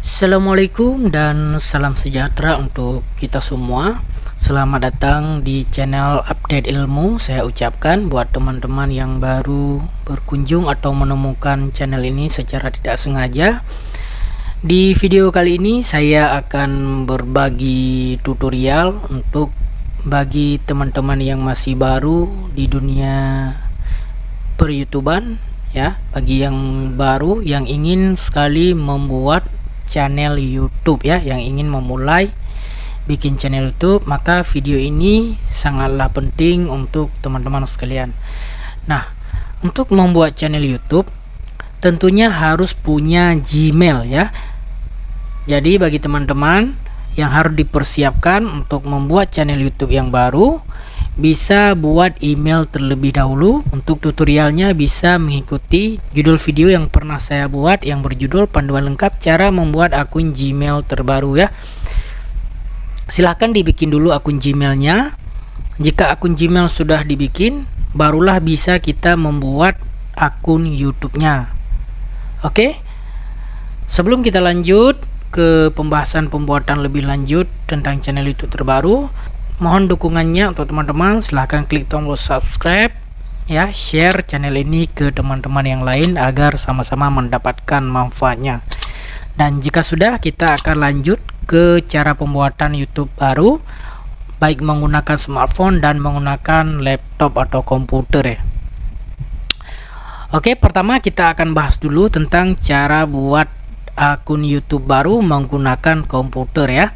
Assalamualaikum dan salam sejahtera untuk kita semua. Selamat datang di channel Update Ilmu. Saya ucapkan buat teman-teman yang baru berkunjung atau menemukan channel ini secara tidak sengaja. Di video kali ini saya akan berbagi tutorial untuk bagi teman-teman yang masih baru di dunia per-YouTuban ya, bagi yang baru yang ingin sekali membuat channel YouTube ya, yang ingin memulai bikin channel YouTube, maka video ini sangatlah penting untuk teman-teman sekalian. Nah, untuk membuat channel YouTube tentunya harus punya Gmail ya. Jadi bagi teman-teman yang harus dipersiapkan untuk membuat channel YouTube yang baru, bisa buat email terlebih dahulu. Untuk tutorialnya bisa mengikuti judul video yang pernah saya buat yang berjudul panduan lengkap cara membuat akun Gmail terbaru ya. Silahkan dibikin dulu akun Gmailnya. Jika akun Gmail sudah dibikin, barulah bisa kita membuat akun YouTube-nya. Oke, sebelum kita lanjut ke pembahasan pembuatan lebih lanjut tentang channel YouTube terbaru, mohon dukungannya untuk teman-teman. Silahkan klik tombol subscribe ya, share channel ini ke teman-teman yang lain agar sama-sama mendapatkan manfaatnya. Dan jika sudah, kita akan lanjut ke cara pembuatan YouTube baru, baik menggunakan smartphone dan menggunakan laptop atau komputer ya. Oke, pertama kita akan bahas dulu tentang cara buat akun YouTube baru menggunakan komputer ya.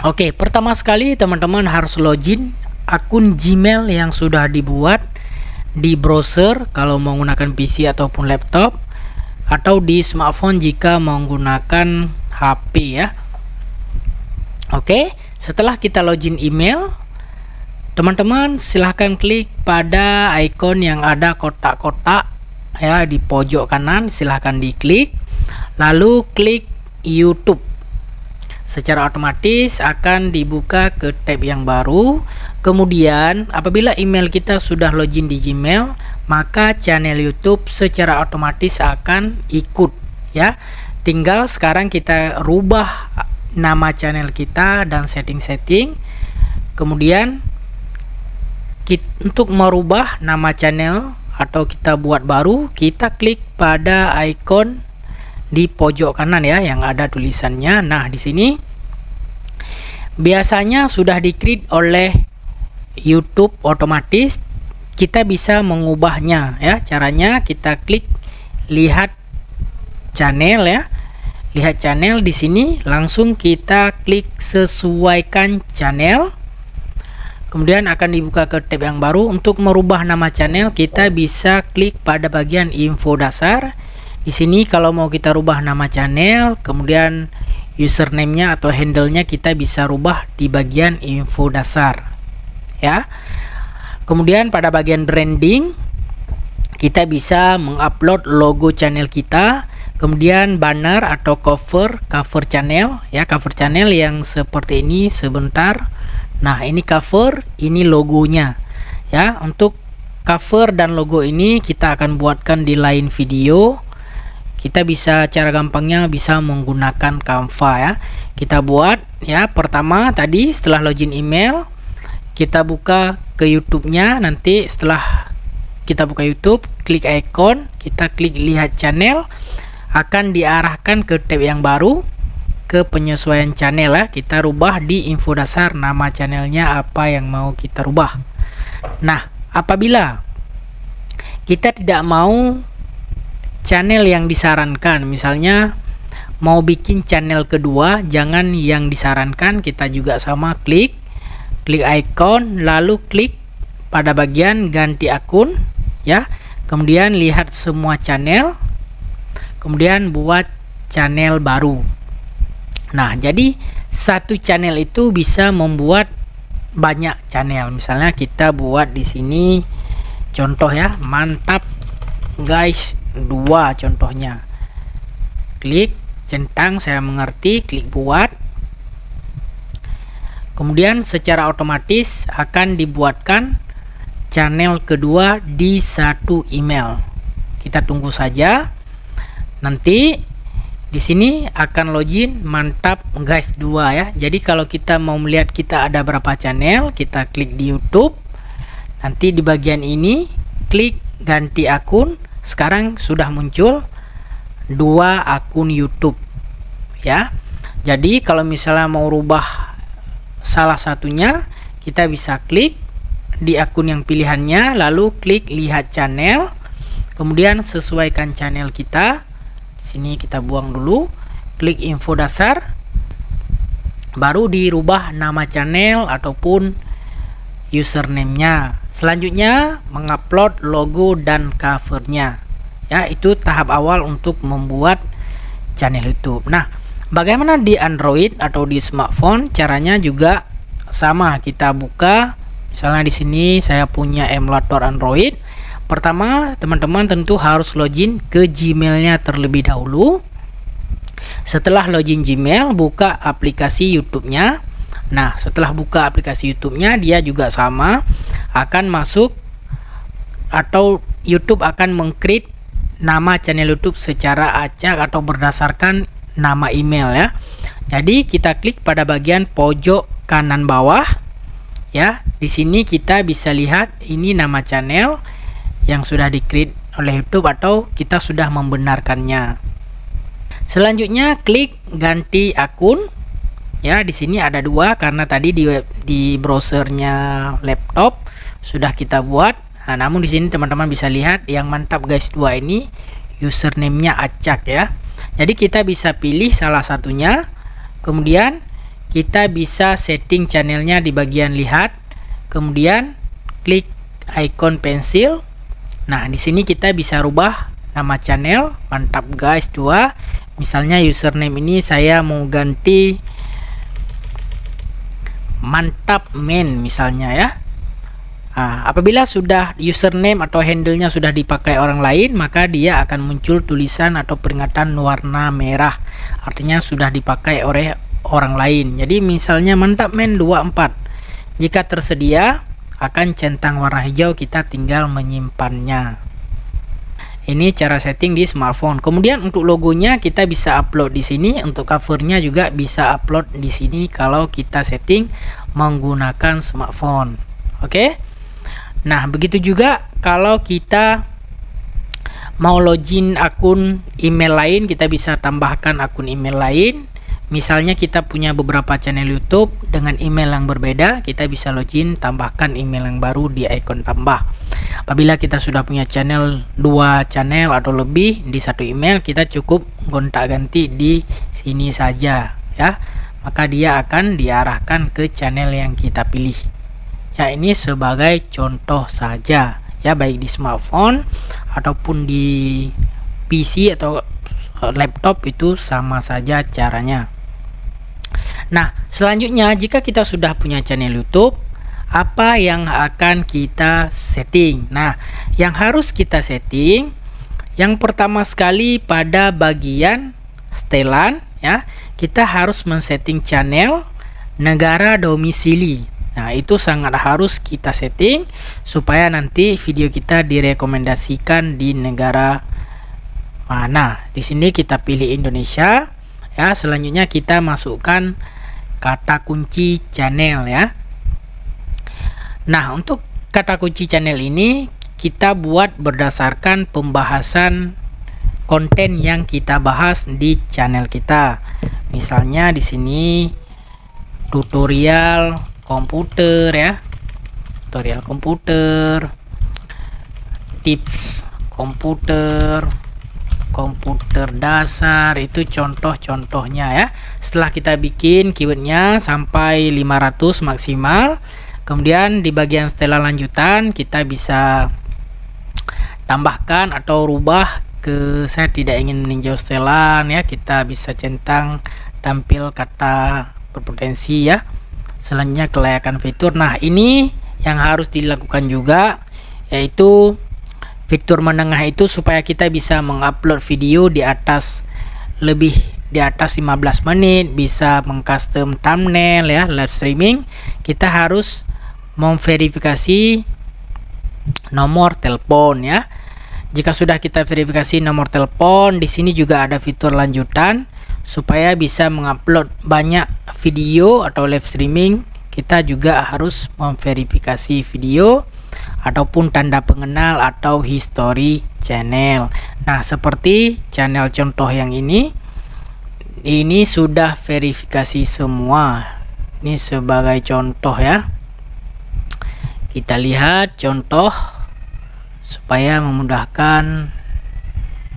Oke, pertama sekali teman-teman harus login akun Gmail yang sudah dibuat di browser kalau menggunakan PC ataupun laptop, atau di smartphone jika menggunakan HP ya. Oke, setelah kita login email, teman-teman silahkan klik pada icon yang ada kotak-kotak ya di pojok kanan, silahkan diklik, lalu klik YouTube. Secara otomatis akan dibuka ke tab yang baru. Kemudian apabila email kita sudah login di Gmail, maka channel YouTube secara otomatis akan ikut ya. Tinggal sekarang kita rubah nama channel kita dan setting-setting. Kemudian untuk merubah nama channel atau kita buat baru, kita klik pada icon di pojok kanan ya yang ada tulisannya. Nah, di sini biasanya sudah di-create oleh YouTube otomatis. Kita bisa mengubahnya ya. Caranya kita klik lihat channel ya. Lihat channel di sini, langsung kita klik sesuaikan channel. Kemudian akan dibuka ke tab yang baru. Untuk merubah nama channel, kita bisa klik pada bagian info dasar. Di sini kalau mau kita rubah nama channel, kemudian username-nya atau handle-nya kita bisa rubah di bagian info dasar ya. Kemudian pada bagian branding, kita bisa mengupload logo channel kita, kemudian banner atau cover channel ya, cover channel yang seperti ini sebentar. Nah, ini cover, ini logonya ya. Untuk cover dan logo ini kita akan buatkan di lain video. Kita bisa, cara gampangnya bisa menggunakan Canva ya. Kita buat ya. Pertama tadi setelah login email, kita buka ke YouTube-nya. Nanti setelah kita buka YouTube, klik icon, kita klik lihat channel, akan diarahkan ke tab yang baru, ke penyesuaian channel ya. Kita rubah di info dasar nama channelnya apa yang mau kita rubah. Nah, apabila kita tidak mau channel yang disarankan, misalnya mau bikin channel kedua, jangan yang disarankan, kita juga sama klik icon, lalu klik pada bagian ganti akun ya. Kemudian lihat semua channel, kemudian buat channel baru. Nah, jadi satu channel itu bisa membuat banyak channel. Misalnya kita buat di sini contoh ya, mantap guys 2 contohnya. Klik centang saya mengerti, klik buat. Kemudian secara otomatis akan dibuatkan channel kedua di satu email. Kita tunggu saja. Nanti Di sini akan login mantap guys 2 ya. Jadi kalau kita mau melihat kita ada berapa channel, kita klik di YouTube. Nanti di bagian ini klik ganti akun. Sekarang sudah muncul 2 akun YouTube ya. Jadi kalau misalnya mau rubah salah satunya, kita bisa klik di akun yang pilihannya, lalu klik lihat channel, kemudian sesuaikan channel kita. Sini kita buang dulu, klik info dasar, baru dirubah nama channel ataupun username-nya. Selanjutnya mengupload logo dan covernya ya. Itu tahap awal untuk membuat channel YouTube. Nah, bagaimana di Android atau di smartphone? Caranya juga sama. Kita buka, misalnya di sini saya punya emulator Android. Pertama, teman-teman tentu harus login ke Gmail-nya terlebih dahulu. Setelah login Gmail, buka aplikasi YouTube-nya. Nah, setelah buka aplikasi YouTube-nya, dia juga sama akan masuk, atau YouTube akan meng-create nama channel YouTube secara acak atau berdasarkan nama email ya. Jadi kita klik pada bagian pojok kanan bawah ya. Di sini kita bisa lihat ini nama channel yang sudah di-create oleh YouTube atau kita sudah membenarkannya. Selanjutnya klik ganti akun. Ya, di sini ada 2 karena tadi di browsernya laptop sudah kita buat. Nah, namun di sini teman-teman bisa lihat yang mantap guys 2 ini username-nya acak ya. Jadi kita bisa pilih salah satunya. Kemudian kita bisa setting channelnya di bagian lihat. Kemudian klik icon pensil. Nah, di sini kita bisa rubah nama channel mantap guys 2. Misalnya username ini saya mau ganti mantap main misalnya ya. Nah, apabila sudah username atau handle-nya sudah dipakai orang lain, maka dia akan muncul tulisan atau peringatan warna merah. Artinya sudah dipakai oleh orang lain. Jadi misalnya mantap main 24. Jika tersedia akan centang warna hijau, kita tinggal menyimpannya. Ini cara setting di smartphone. Kemudian untuk logonya kita bisa upload di sini, untuk covernya juga bisa upload di sini kalau kita setting menggunakan smartphone. Oke. Nah, begitu juga kalau kita mau login akun email lain, kita bisa tambahkan akun email lain. Misalnya kita punya beberapa channel YouTube dengan email yang berbeda, kita bisa login, tambahkan email yang baru di icon tambah. Apabila kita sudah punya 2 channel atau lebih di satu email, kita cukup gonta-ganti di sini saja ya. Maka dia akan diarahkan ke channel yang kita pilih. Ya, ini sebagai contoh saja ya, baik di smartphone ataupun di PC atau laptop itu sama saja caranya. Nah, selanjutnya jika kita sudah punya channel YouTube, apa yang akan kita setting? Nah, yang harus kita setting yang pertama sekali pada bagian setelan ya, kita harus men-setting channel, negara domisili. Nah, itu sangat harus kita setting supaya nanti video kita direkomendasikan di negara mana. Di sini kita pilih Indonesia ya. Selanjutnya kita masukkan kata kunci channel ya. Nah, untuk kata kunci channel ini kita buat berdasarkan pembahasan konten yang kita bahas di channel kita. Misalnya di sini tutorial komputer ya. Tutorial komputer, tips komputer, komputer dasar, itu contoh-contohnya ya. Setelah kita bikin keywordnya sampai 500 maksimal, kemudian di bagian setelan lanjutan kita bisa tambahkan atau rubah ke saya tidak ingin meninjau setelan ya, kita bisa centang tampil kata berpotensi ya. Selanjutnya kelayakan fitur. Nah, ini yang harus dilakukan juga, yaitu fitur menengah itu supaya kita bisa mengupload video di atas 15 menit, bisa mengcustom thumbnail ya, live streaming. Kita harus memverifikasi nomor telepon ya. Jika sudah kita verifikasi nomor telepon, di sini juga ada fitur lanjutan supaya bisa mengupload banyak video atau live streaming. Kita juga harus memverifikasi video ataupun tanda pengenal atau history channel. Nah, seperti channel contoh yang ini sudah verifikasi semua. Ini sebagai contoh ya. Kita lihat contoh supaya memudahkan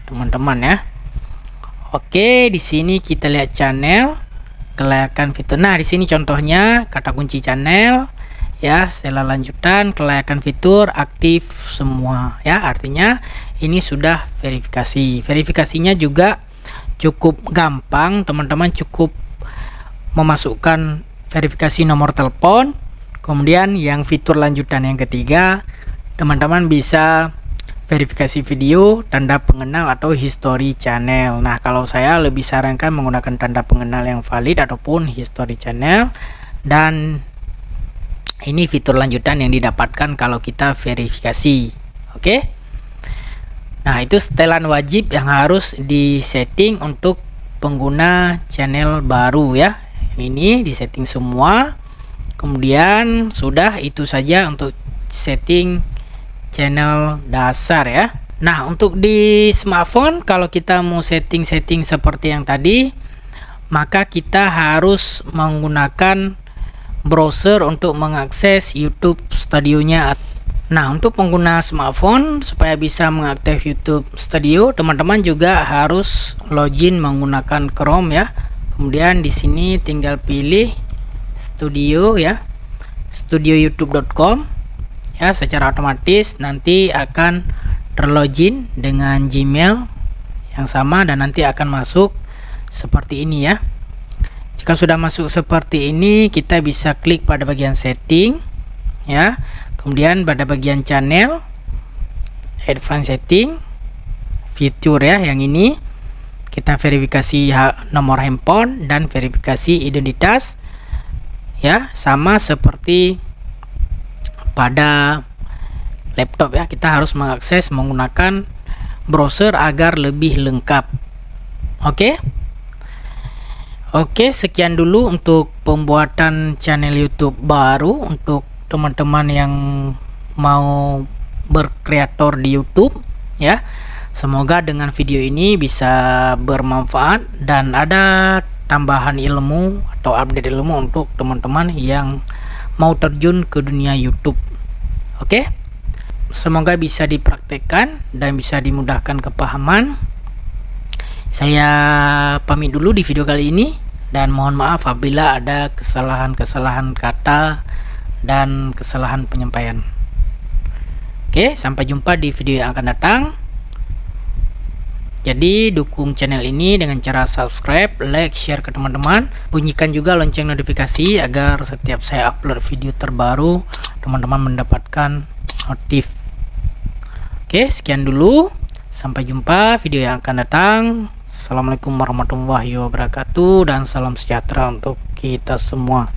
teman-teman ya. Oke, di sini kita lihat channel, kelayakan fitur. Nah, di sini contohnya kata kunci channel ya. Setelah lanjutan kelayakan fitur aktif semua ya. Artinya ini sudah verifikasi. Verifikasinya juga cukup gampang, teman-teman. Cukup memasukkan verifikasi nomor telepon. Kemudian yang fitur lanjutan yang ketiga, teman-teman bisa verifikasi video, tanda pengenal atau history channel. Nah, kalau saya lebih sarankan menggunakan tanda pengenal yang valid ataupun history channel, dan ini fitur lanjutan yang didapatkan kalau kita verifikasi. Oke. Nah, itu setelan wajib yang harus disetting untuk pengguna channel baru ya. Ini disetting semua. Kemudian sudah, itu saja untuk setting channel dasar ya. Nah, untuk di smartphone kalau kita mau setting-setting seperti yang tadi, maka kita harus menggunakan browser untuk mengakses YouTube Studio-nya. Nah, untuk pengguna smartphone supaya bisa mengakses YouTube Studio, teman-teman juga harus login menggunakan Chrome ya. Kemudian di sini tinggal pilih Studio ya, studioyoutube.com. Ya, secara otomatis nanti akan terlogin dengan Gmail yang sama dan nanti akan masuk seperti ini ya. Jika sudah masuk seperti ini, kita bisa klik pada bagian setting ya. Kemudian pada bagian channel, advanced setting, fitur ya, yang ini kita verifikasi nomor handphone dan verifikasi identitas ya, sama seperti pada laptop ya. Kita harus mengakses menggunakan browser agar lebih lengkap. Oke, sekian dulu untuk pembuatan channel YouTube baru untuk teman-teman yang mau berkreator di YouTube ya. Semoga dengan video ini bisa bermanfaat dan ada tambahan ilmu atau update ilmu untuk teman-teman yang mau terjun ke dunia YouTube. Oke, semoga bisa dipraktekkan dan bisa dimudahkan kepahaman. Saya pamit dulu di video kali ini dan mohon maaf apabila ada kesalahan-kesalahan kata dan kesalahan penyampaian. Oke, sampai jumpa di video yang akan datang. Jadi dukung channel ini dengan cara subscribe, like, share ke teman-teman. Bunyikan juga lonceng notifikasi agar setiap saya upload video terbaru teman-teman mendapatkan notif. Oke, sekian dulu. Sampai jumpa video yang akan datang. Assalamualaikum warahmatullahi wabarakatuh dan salam sejahtera untuk kita semua.